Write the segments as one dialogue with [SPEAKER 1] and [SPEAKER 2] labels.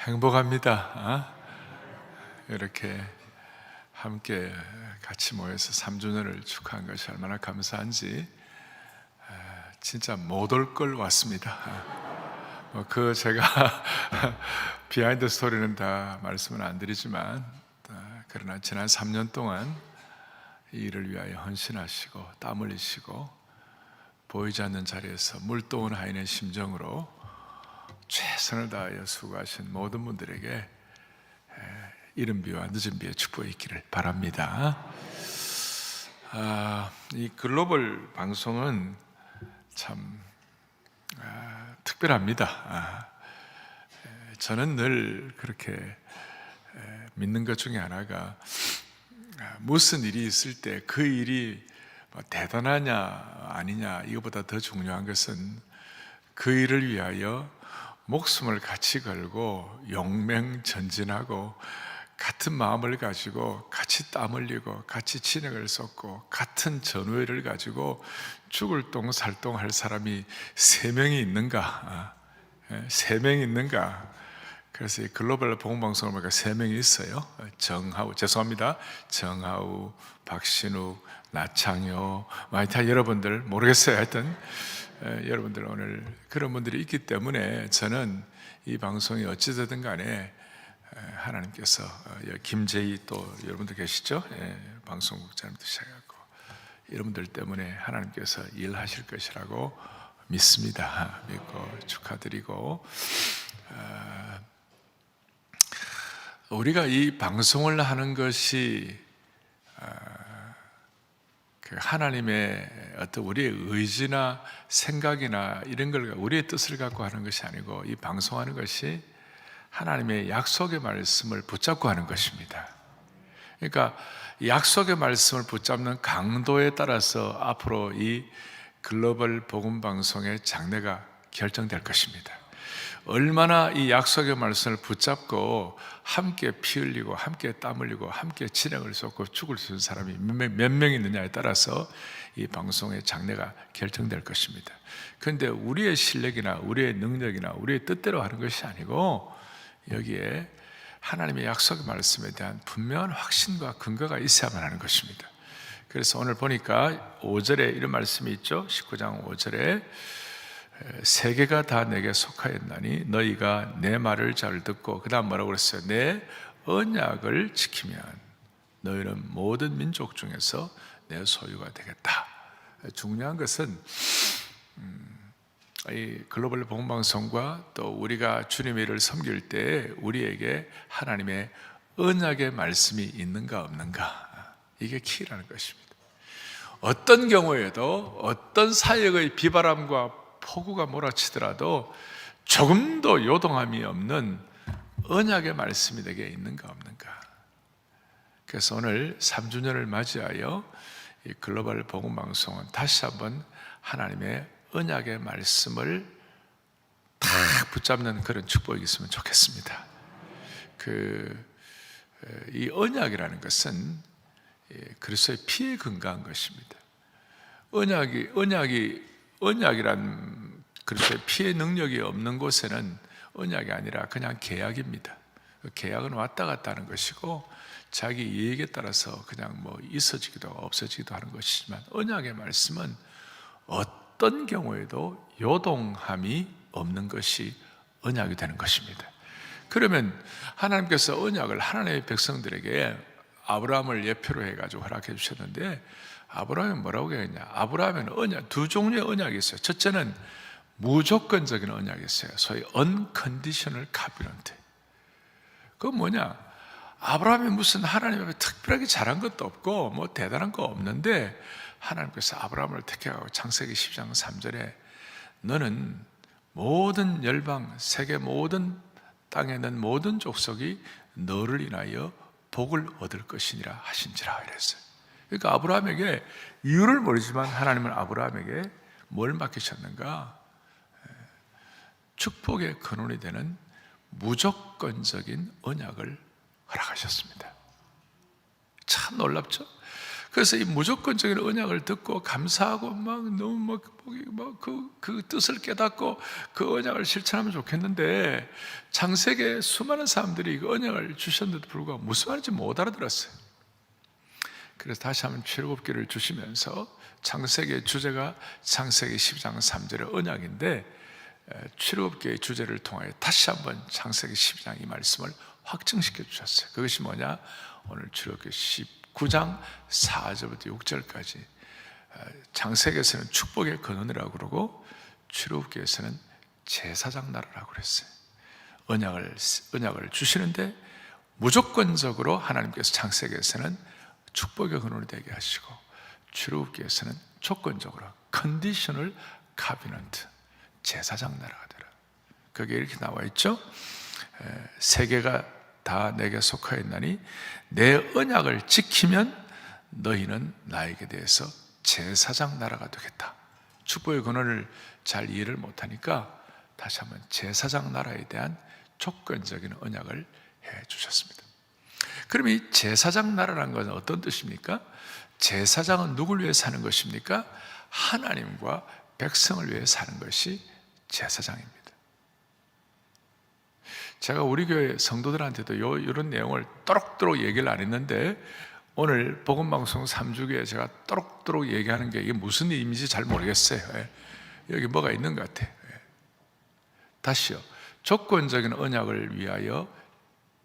[SPEAKER 1] 행복합니다. 이렇게 함께 같이 모여서 3주년을 축하한 것이 얼마나 감사한지 진짜 못 올 걸 왔습니다. 제가 비하인드 스토리는 다 말씀은 안 드리지만, 그러나 지난 3년 동안 이 일을 위하여 헌신하시고 땀 흘리시고 보이지 않는 자리에서 물도운 하인의 심정으로 최선을 다하여 수고하신 모든 분들에게 이른 비와 늦은 비의 축복이 있기를 바랍니다. 이 글로벌 방송은 참 특별합니다. 저는 늘 그렇게 믿는 것 중에 하나가, 무슨 일이 있을 때 그 일이 대단하냐 아니냐 이것보다 더 중요한 것은 그 일을 위하여 목숨을 같이 걸고 용맹 전진하고 같은 마음을 가지고 같이 땀 흘리고 같이 진액을 쏟고 같은 전우회를 가지고 죽을 똥 살 똥 할 사람이 3명이 있는가? 3명이 있는가? 그래서 이 글로벌 복음방송을 보니까 3명이 있어요. 정하우, 박신욱, 나창효, 다 여러분들 모르겠어요. 하여튼 여러분들 오늘 그런 분들이 있기 때문에 저는 이 방송이 어찌되든 간에 하나님께서 김재희 또 여러분들 계시죠? 방송국장님도 시작하고 여러분들 때문에 하나님께서 일하실 것이라고 믿습니다. 믿고 축하드리고, 우리가 이 방송을 하는 것이 하나님의 어떤 우리의 의지나 생각이나 이런 걸 우리의 뜻을 갖고 하는 것이 아니고, 이 방송하는 것이 하나님의 약속의 말씀을 붙잡고 하는 것입니다. 그러니까 약속의 말씀을 붙잡는 강도에 따라서 앞으로 이 글로벌 복음 방송의 장래가 결정될 것입니다. 얼마나 이 약속의 말씀을 붙잡고 함께 피 흘리고 함께 땀 흘리고 함께 진액을 쏟고 죽을 수 있는 사람이 몇 명 있느냐에 따라서 이 방송의 장래가 결정될 것입니다. 그런데 우리의 실력이나 우리의 능력이나 우리의 뜻대로 하는 것이 아니고, 여기에 하나님의 약속의 말씀에 대한 분명한 확신과 근거가 있어야만 하는 것입니다. 그래서 오늘 보니까 5절에 이런 말씀이 있죠. 19장 5절에 세계가 다 내게 속하였나니 너희가 내 말을 잘 듣고, 그 다음 뭐라고 그랬어요? 내 언약을 지키면 너희는 모든 민족 중에서 내 소유가 되겠다. 중요한 것은 이 글로벌 복음방송과 또 우리가 주님의 일을 섬길 때 우리에게 하나님의 언약의 말씀이 있는가 없는가, 이게 키라는 것입니다. 어떤 경우에도 어떤 사역의 비바람과 폭우가 몰아치더라도 조금도 요동함이 없는 언약의 말씀이 내게 있는가 없는가. 그래서 오늘 3주년을 맞이하여 이 글로벌 복음방송은 다시 한번 하나님의 언약의 말씀을 딱 붙잡는 그런 축복이 있으면 좋겠습니다. 이 언약이라는 것은 그리스도의 피에 근거한 것입니다. 언약이란 그리스도의 피의 능력이 없는 곳에는 언약이 아니라 그냥 계약입니다. 계약은 왔다 갔다 하는 것이고 자기 이익에 따라서 그냥 있어지기도 하고 없어지기도 하는 것이지만, 언약의 말씀은 어떤 경우에도 요동함이 없는 것이 언약이 되는 것입니다. 그러면 하나님께서 언약을 하나님의 백성들에게 아브라함을 예표로 해가지고 허락해 주셨는데, 아브라함은 뭐라고 했냐? 아브라함은 언약, 두 종류의 언약이 있어요. 첫째는 무조건적인 언약이 있어요. 소위 unconditional covenant. 그건 뭐냐? 아브라함이 무슨 하나님 앞에 특별하게 잘한 것도 없고 대단한 거 없는데, 하나님께서 아브라함을 택해가고 창세기 10장 3절에 너는 모든 열방, 세계 모든 땅에 있는 모든 족속이 너를 인하여 복을 얻을 것이니라 하신지라 이랬어요. 그러니까 아브라함에게 이유를 모르지만 하나님은 아브라함에게 뭘 맡기셨는가? 축복의 근원이 되는 무조건적인 언약을 허락하셨습니다. 참 놀랍죠? 그래서 이 무조건적인 언약을 듣고 감사하고 막 너무 그 뜻을 깨닫고 그 언약을 실천하면 좋겠는데, 창세기에 수많은 사람들이 그 언약을 주셨는데도 불구하고 무슨 말인지 못 알아들었어요. 그래서 다시 한번 출애굽기를 주시면서, 창세기의 주제가 창세기 12장 3절의 언약인데, 출애굽기의 주제를 통하여 다시 한번 창세기 12장 이 말씀을 확증시켜 주셨어요. 그것이 뭐냐? 오늘 출애굽기 19장 4절부터 6절까지 창세기에서는 축복의 근원이라고 그러고 출애굽기에서는 제사장 나라라고 그랬어요. 언약을 주시는데 무조건적으로 하나님께서 창세기에서는 축복의 근원이 되게 하시고, 출애굽기에서는 조건적으로 컨디셔널 카비넌트, 제사장 나라가 되라. 그게 이렇게 나와 있죠. 세계가 다 내게 속하였나니 내 언약을 지키면 너희는 나에게 대해서 제사장 나라가 되겠다. 축복의 근원을 잘 이해를 못하니까 다시 한번 제사장 나라에 대한 조건적인 언약을 해 주셨습니다. 그럼 이 제사장 나라라는 것은 어떤 뜻입니까? 제사장은 누구를 위해 사는 것입니까? 하나님과 백성을 위해 사는 것이 제사장입니다. 제가 우리 교회 성도들한테도 이런 내용을 또록또록 얘기를 안 했는데, 오늘 복음방송 3주기에 제가 또록또록 얘기하는 게 이게 무슨 의미인지 잘 모르겠어요. 여기 뭐가 있는 것 같아요. 다시요. 조건적인 언약을 위하여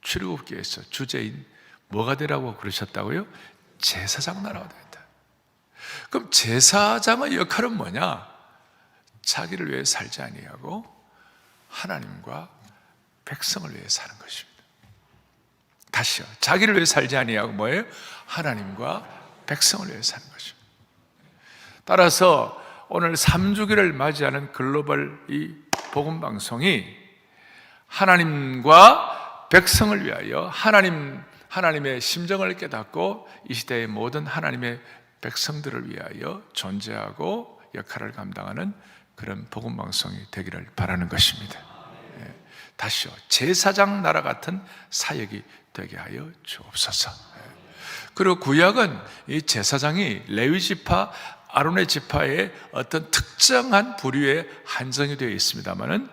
[SPEAKER 1] 출애굽기에서 주제인 뭐가 되라고 그러셨다고요? 제사장 나라가 되겠다. 그럼 제사장의 역할은 뭐냐? 자기를 위해 살지 아니하고 하나님과 백성을 위해 사는 것입니다. 다시요. 자기를 위해 살지 아니하고 뭐예요? 하나님과 백성을 위해 사는 것입니다. 따라서 오늘 3주기를 맞이하는 글로벌 이 복음 방송이 하나님과 백성을 위하여 하나님의 심정을 깨닫고 이 시대의 모든 하나님의 백성들을 위하여 존재하고 역할을 감당하는 그런 복음 방송이 되기를 바라는 것입니다. 다시요. 제사장 나라 같은 사역이 되게 하여 주옵소서. 그리고 구약은 이 제사장이 레위 지파, 아론의 지파의 어떤 특정한 부류에 한정이 되어 있습니다만은,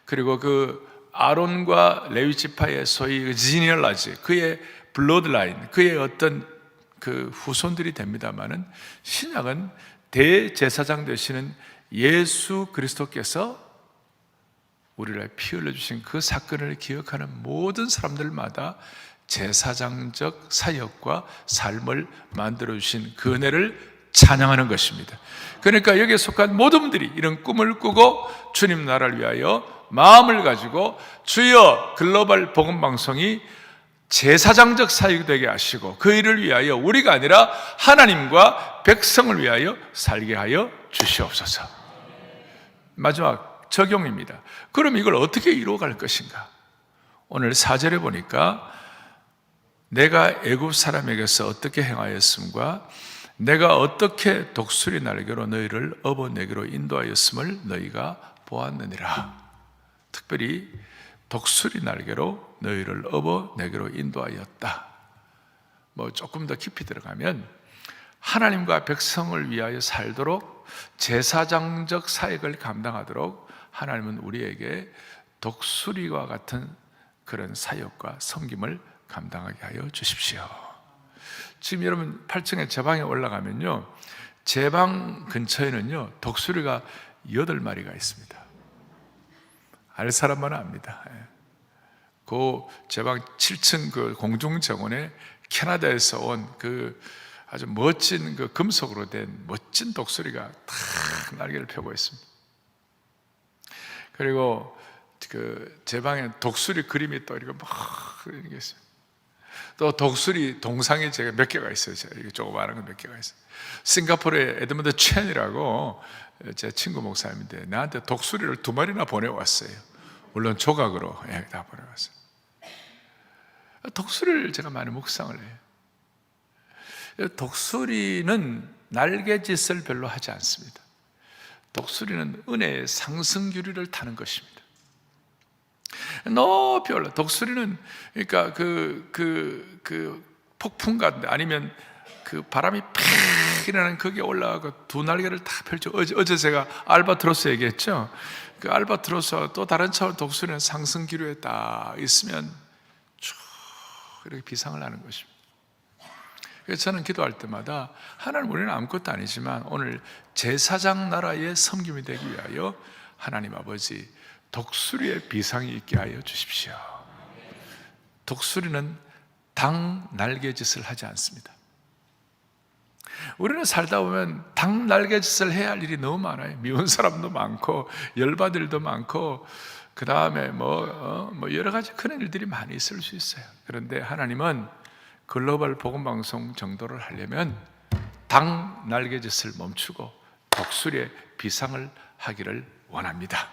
[SPEAKER 1] 그리고 그 아론과 레위 지파의 소위 지니얼라지, 그의 블러드라인, 그의 어떤 그 후손들이 됩니다만은, 신약은 대제사장 되시는 예수 그리스도께서 우리를 피 흘려주신 그 사건을 기억하는 모든 사람들마다 제사장적 사역과 삶을 만들어주신 그 은혜를 찬양하는 것입니다. 그러니까 여기에 속한 모든 분들이 이런 꿈을 꾸고 주님 나라를 위하여 마음을 가지고 주여 글로벌 복음방송이 제사장적 사역이 되게 하시고 그 일을 위하여 우리가 아니라 하나님과 백성을 위하여 살게 하여 주시옵소서. 마지막 적용입니다. 그럼 이걸 어떻게 이루어갈 것인가? 오늘 4절에 보니까 내가 애굽 사람에게서 어떻게 행하였음과 내가 어떻게 독수리 날개로 너희를 업어내기로 인도하였음을 너희가 보았느니라. 특별히 독수리 날개로 너희를 업어내기로 인도하였다. 조금 더 깊이 들어가면 하나님과 백성을 위하여 살도록 제사장적 사역을 감당하도록 하나님은 우리에게 독수리와 같은 그런 사역과 섬김을 감당하게 하여 주십시오. 지금 여러분 8층에 제 방에 올라가면요, 제 방 근처에는요 독수리가 8마리가 있습니다. 알 사람만 압니다. 그 제 방 7층 그 공중정원에 캐나다에서 온 그 아주 멋진 그 금속으로 된 멋진 독수리가 탁 날개를 펴고 있습니다. 그리고 그 제 방에 독수리 그림이 또 이렇게 막 이렇게 있어요. 또 독수리 동상이 제가 몇 개가 있어요. 제가 이게 조그마한 거 몇 개가 있어요. 싱가포르의 에드먼드 첸이라고 제 친구 목사님인데 나한테 독수리를 2마리나 보내왔어요. 물론 조각으로 다 보내왔어요. 독수리를 제가 많이 묵상을 해요. 독수리는 날개짓을 별로 하지 않습니다. 독수리는 은혜의 상승규리를 타는 것입니다. 높이 올라. 독수리는 그러니까 그 폭풍 같은 아니면 그 바람이 팍 일어나는 거기에 올라가고 두 날개를 다 펼쳐. 어제 제가 알바트로스 얘기했죠. 그 알바트로스와 또 다른 차원 독수리는 상승 기류에 딱 있으면 쭉 이렇게 비상을 하는 것입니다. 그래서 저는 기도할 때마다 하나님, 우리는 아무것도 아니지만 오늘 제사장 나라의 섬김이 되기 위하여 하나님 아버지 독수리의 비상이 있게 하여 주십시오. 독수리는 당 날개짓을 하지 않습니다. 우리는 살다 보면 당 날개짓을 해야 할 일이 너무 많아요. 미운 사람도 많고 열받을 일도 많고 그 다음에 뭐 여러 가지 그런 일들이 많이 있을 수 있어요. 그런데 하나님은 글로벌 복음방송 정도를 하려면 당 날개짓을 멈추고 독수리의 비상을 하기를 원합니다.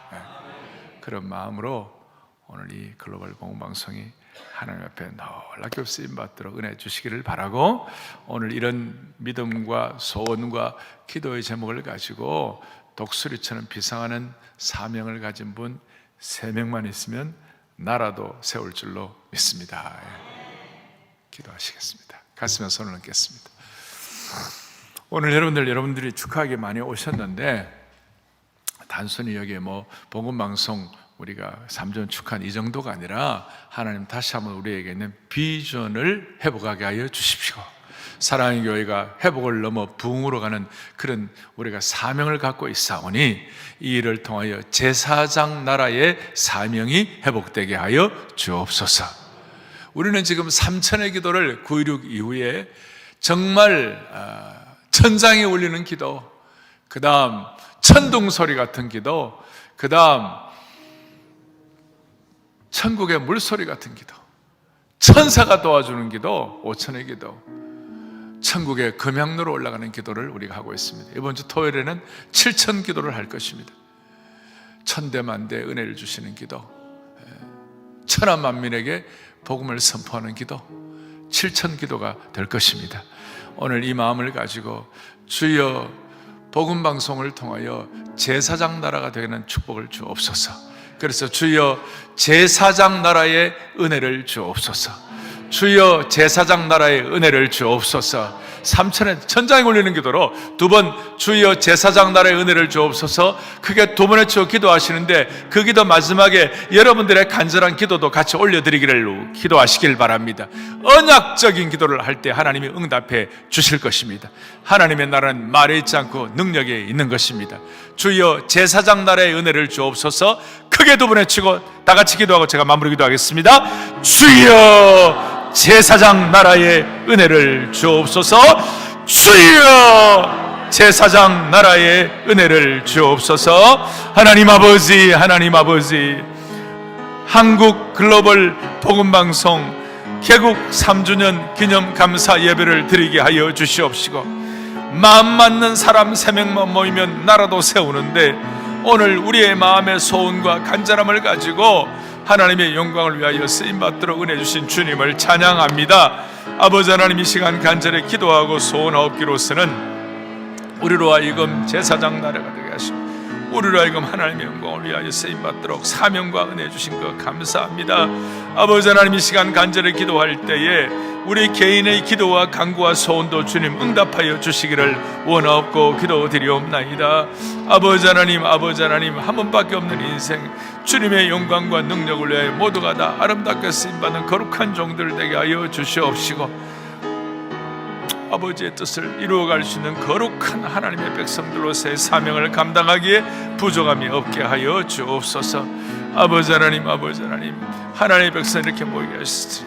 [SPEAKER 1] 그런 마음으로 오늘 이 글로벌 복음방송이 하나님 앞에 놀랍게 쓰임받도록 은혜 주시기를 바라고, 오늘 이런 믿음과 소원과 기도의 제목을 가지고 독수리처럼 비상하는 사명을 가진 분 3명만 있으면 나라도 세울 줄로 믿습니다. 기도하시겠습니다. 가슴에 손을 얹겠습니다. 오늘 여러분들이 축하하게 많이 오셨는데, 단순히 여기에 복음방송 우리가 3전 축하한 이 정도가 아니라 하나님 다시 한번 우리에게 있는 비전을 회복하게 하여 주십시오. 사랑의 교회가 회복을 넘어 부흥으로 가는 그런 우리가 사명을 갖고 있사오니 이 일을 통하여 제사장 나라의 사명이 회복되게 하여 주옵소서. 우리는 지금 3천의 기도를 9.16 이후에 정말 천장에 울리는 기도, 그 다음 천둥 소리 같은 기도, 그 다음 천국의 물소리 같은 기도, 천사가 도와주는 기도, 5천의 기도, 천국의 금향로로 올라가는 기도를 우리가 하고 있습니다. 이번 주 토요일에는 7천 기도를 할 것입니다. 천대만대 은혜를 주시는 기도, 천하 만민에게 복음을 선포하는 기도, 7천 기도가 될 것입니다. 오늘 이 마음을 가지고 주여 복음방송을 통하여 제사장 나라가 되는 축복을 주옵소서. 그래서 주여 제사장 나라의 은혜를 주옵소서. 주여 제사장 나라의 은혜를 주옵소서. 3천의 천장에 올리는 기도로 2번 주여 제사장 나라의 은혜를 주옵소서 크게 2번에 치고 기도하시는데, 그 기도 마지막에 여러분들의 간절한 기도도 같이 올려드리기를 기도하시길 바랍니다. 언약적인 기도를 할 때 하나님이 응답해 주실 것입니다. 하나님의 나라는 말에 있지 않고 능력에 있는 것입니다. 주여 제사장 나라의 은혜를 주옵소서. 크게 2번에 치고 다 같이 기도하고 제가 마무리 기도하겠습니다. 주여 제사장 나라의 은혜를 주옵소서. 주여 제사장 나라의 은혜를 주옵소서. 하나님 아버지, 하나님 아버지, 한국 글로벌 복음방송 개국 3주년 기념 감사 예배를 드리게 하여 주시옵시고, 마음 맞는 사람 3명만 모이면 나라도 세우는데, 오늘 우리의 마음의 소원과 간절함을 가지고 하나님의 영광을 위하여 쓰임받도록 은혜 주신 주님을 찬양합니다. 아버지 하나님, 이 시간 간절히 기도하고 소원하옵기로서는 우리로 하여금 제사장 나라가 되게 하시고 우리로 하여금 하나님의 영광을 위하여 쓰임받도록 사명과 은혜 주신 것 감사합니다. 아버지 하나님, 이 시간 간절히 기도할 때에 우리 개인의 기도와 간구와 소원도 주님 응답하여 주시기를 원하옵고 기도드리옵나이다. 아버지 하나님, 아버지 하나님, 한 번밖에 없는 인생, 주님의 영광과 능력을 위해 모두가 다 아름답게 쓰임받는 거룩한 종들 되게 하여 주시옵시고, 아버지의 뜻을 이루어갈 수 있는 거룩한 하나님의 백성들로서의 사명을 감당하기에 부족함이 없게 하여 주옵소서. 아버지 하나님, 아버지 하나님, 하나님의 백성 이렇게 모이게 하시니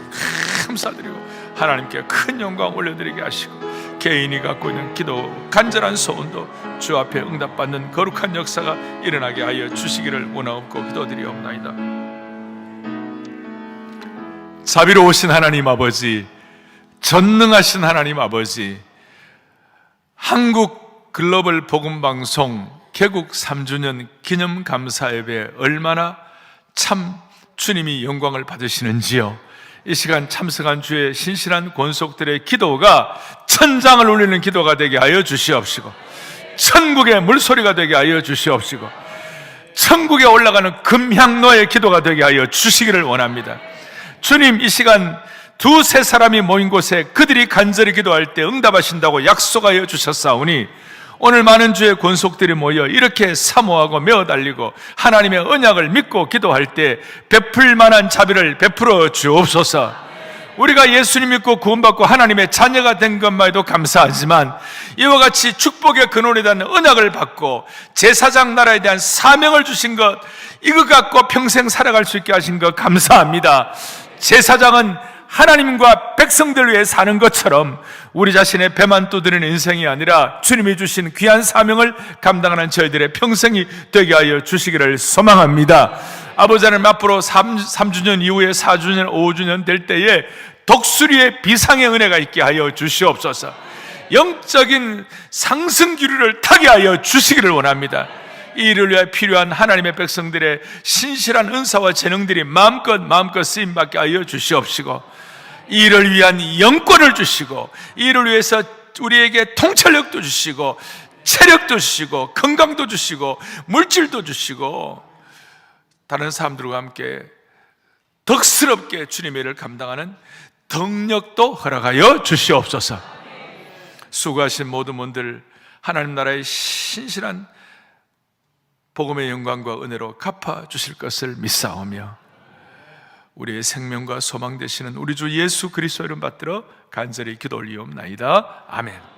[SPEAKER 1] 감사드리고 하나님께 큰 영광 올려드리게 하시고, 개인이 갖고 있는 기도, 간절한 소원도 주 앞에 응답받는 거룩한 역사가 일어나게 하여 주시기를 원하옵고 기도드리옵나이다. 자비로우신 하나님 아버지, 전능하신 하나님 아버지, 한국 글로벌 복음방송 개국 3주년 기념 감사 예배 얼마나 참 주님이 영광을 받으시는지요. 이 시간 참석한 주의 신실한 권속들의 기도가 천장을 울리는 기도가 되게 하여 주시옵시고, 천국의 물소리가 되게 하여 주시옵시고, 천국에 올라가는 금향로의 기도가 되게 하여 주시기를 원합니다. 주님, 이 시간 두세 사람이 모인 곳에 그들이 간절히 기도할 때 응답하신다고 약속하여 주셨사오니 오늘 많은 주의 권속들이 모여 이렇게 사모하고 메어달리고 하나님의 언약을 믿고 기도할 때 베풀 만한 자비를 베풀어 주옵소서. 우리가 예수님 믿고 구원받고 하나님의 자녀가 된 것만 해도 감사하지만 이와 같이 축복의 근원에 대한 언약을 받고 제사장 나라에 대한 사명을 주신 것, 이거 갖고 평생 살아갈 수 있게 하신 것 감사합니다. 제사장은 하나님과 백성들 위해 사는 것처럼 우리 자신의 배만 두드리는 인생이 아니라 주님이 주신 귀한 사명을 감당하는 저희들의 평생이 되게 하여 주시기를 소망합니다. 아버지 하나님, 앞으로 3주년 이후에 4주년, 5주년 될 때에 독수리의 비상의 은혜가 있게 하여 주시옵소서. 영적인 상승기류를 타게 하여 주시기를 원합니다. 이 일을 위해 필요한 하나님의 백성들의 신실한 은사와 재능들이 마음껏 쓰임받게 하여 주시옵시고, 이 일을 위한 영권을 주시고, 이 일을 위해서 우리에게 통찰력도 주시고, 체력도 주시고, 건강도 주시고, 물질도 주시고, 다른 사람들과 함께 덕스럽게 주님의 일을 감당하는 덕력도 허락하여 주시옵소서. 수고하신 모든 분들 하나님 나라의 신실한 복음의 영광과 은혜로 갚아주실 것을 믿사오며 우리의 생명과 소망 되시는 우리 주 예수 그리스도 이름 받들어 간절히 기도 올리옵나이다. 아멘.